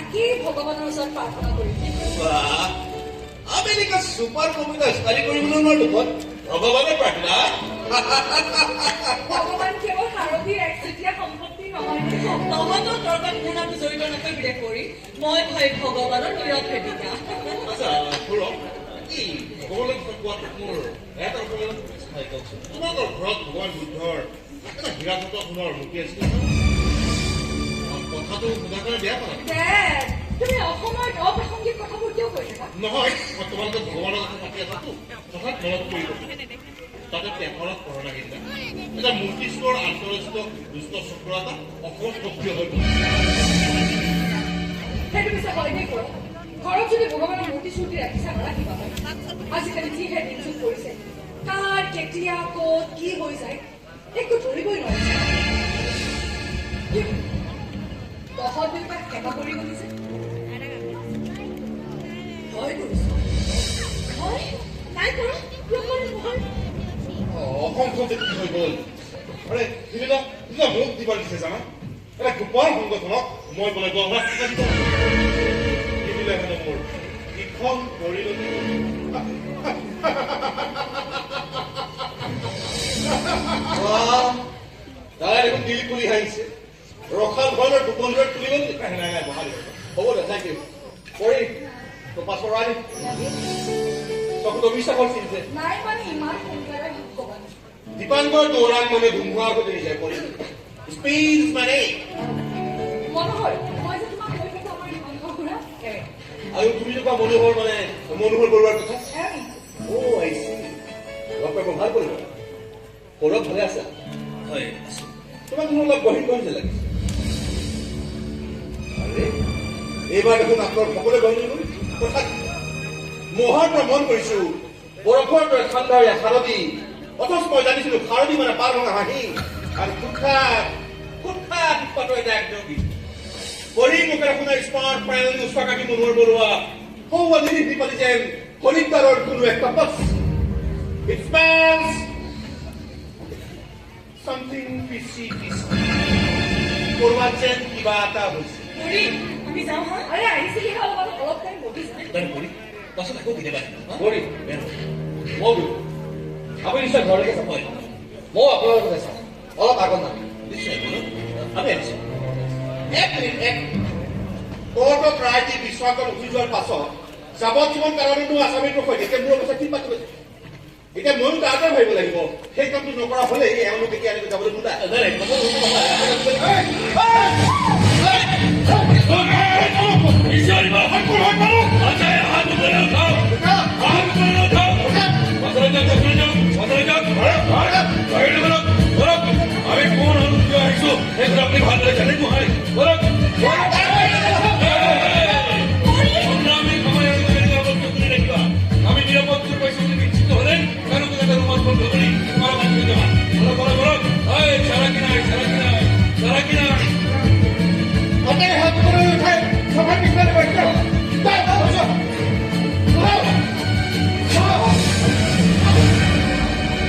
তাকে ভগৱানৰ ওচৰত প্ৰাৰ্থনা কৰিম আমেৰিকা ছুপাৰ কম্পিউটাৰ ষ্টাডি কৰিবলৈ নোৱাৰো দুখত ভগৱানে প্ৰাৰ্থনা ভগৱান কেৱল সাৰথীৰ একচেটিয়া সম্পত্তি নহয় তহঁতৰ তৰ্কত মোৰ নামটো জড়িত নকৰিবিলে কৰি মই ভাই ভগৱানৰ নীৰৱ ভেদিকা আচ্ছা খুড়ক কি ভগৱানক কোৱাটো মোৰ এটা অকণমান চাই কওকচোন তোমালোকৰ ঘৰত ভগৱান বুদ্ধৰ এটা হীৰাকত সোণৰ মূৰ্তি আছিল কথাটো সোধা কৰা বেয়া পালা তুমি অসমত অপ্ৰাসংগিক কথাবোৰ কিয় কৈ থাকা নহয় মই তোমালোকে ভগৱানৰ কথা পাতি আছাতো তথাৎ মনত পৰিব তাতে পেপাৰত কৰোণা কেইটা এটা মূৰ্তিস্বৰ আন্তঃৰাষ্ট্ৰীয় দুষ্ট চক্ৰ এটা অসম সক্ৰিয় হৈ গ'ল সেইটো পিছে হয়নে কৰ ঘৰত যদি ভগৱানৰ মূৰ্তি চূৰ্তি ৰাখিছা নাৰাখিবা আজিকালি যিহে দিন চুট কৰিছে কাৰ কেতিয়া ক'ত কি হৈ যায় একো ধৰিবই নোৱাৰিছে তহঁত দুয়োটাক সেৱা কৰি গলিছে হয় কৰিছো হয় নাই কৰা অসমখন যে কি হৈ গ'ল আৰে সিদিনা মোক দিবা দিছে জানা এটা গোপাল সংগঠনক মই বোলে গহনা দিলে মানে মোৰ ইখন পৰিণতি দাদা দেখোন দিল্লী পুলি আহিছে ৰখাল ভৰণৰ দুপন্ধৰ তুলিব নাই নাই বহাল হ'ব দে থেংক ইউ কৰি তো পাছৰ আনি চকুত অভিশাপৰ চিন্তে নাই মানে ইমান সোনকালে ভগৱান দীপাংকৰ দৌৰাণ মানে ধুমুহা আগতে যায় কৰি স্পীড মানে মনোহৰ মই যে তোমাক কৈ থাকো আমাৰ দীপাংকৰ খুৰা আৰু তুমি যে কোৱা মনোহৰ মানে মনোহৰ বৰুৱাৰ কথা অ' আই চি লগ পাব ভাল কৰিব সৌৰভ ভালে আছা হয় তোমাক মোৰ অলপ গহীন গহীন যে লাগিছে আৰে এইবাৰ দেখোন আপোনাৰ সকলোৱে গহীন কৰি কথা মহাৰ পৰা মন কৰিছো বৰফৰ দৰে ঠাণ্ডা শাৰদী অথচ মই জানিছিলো শাৰদী মানে পাৰ ভঙা হাঁহি আৰু কুৎখাত এটা একযোগী পৰি মুখেৰে শুনা স্মাৰ্ট প্ৰায়লী উচ্চাকাশী মনোহৰ বৰুৱা সৌৱা নিৰিখি পালি যেন হৰিদ্বাৰৰ কোনো এক তপচ ইট স্মেলছ something fishy কৰবাত যেন কিবা এটা হৈছে আমি যাওঁ হা আৰে আহিছিলি হা অলপ টাইম বহিছা তই কৰি পাছত আকৌ দিলে বাই কৰি মই আপুনি নিশ্চয় ঘৰলৈকে চাব মই আপোনাৰ কথা চাওঁ অলপ আগত নামি নিশ্চয় আমি আহিছো এক মিনিট এক কোৰ্টত ৰায় দি বিশ্বাসত উঠি যোৱাৰ পাছত যাৱজ্জীৱন কাৰণেনো আসামীটোৰ সৈতে এতিয়া মোৰ অৱস্থা কি পাতিব এতিয়া ময়ো তাতে ভাবিব লাগিব সেই কামটো নকৰা হলে এওঁলোক এতিয়া আনিব যাবলৈ নোলা আমি কোন আহিছো সেইটো আপুনি ভালদৰে জানে নহয় আমি নিরাপত্তার পয়সা নিশ্চিত হলে কেন কোথায় রুমাল বন্ধ করি তোমার বাঁচিয়ে দেওয়া বলো বলো বলো সারা কিনা সারা কিনা আপনাকে হাত করে উঠে সবার পিছনে বসতে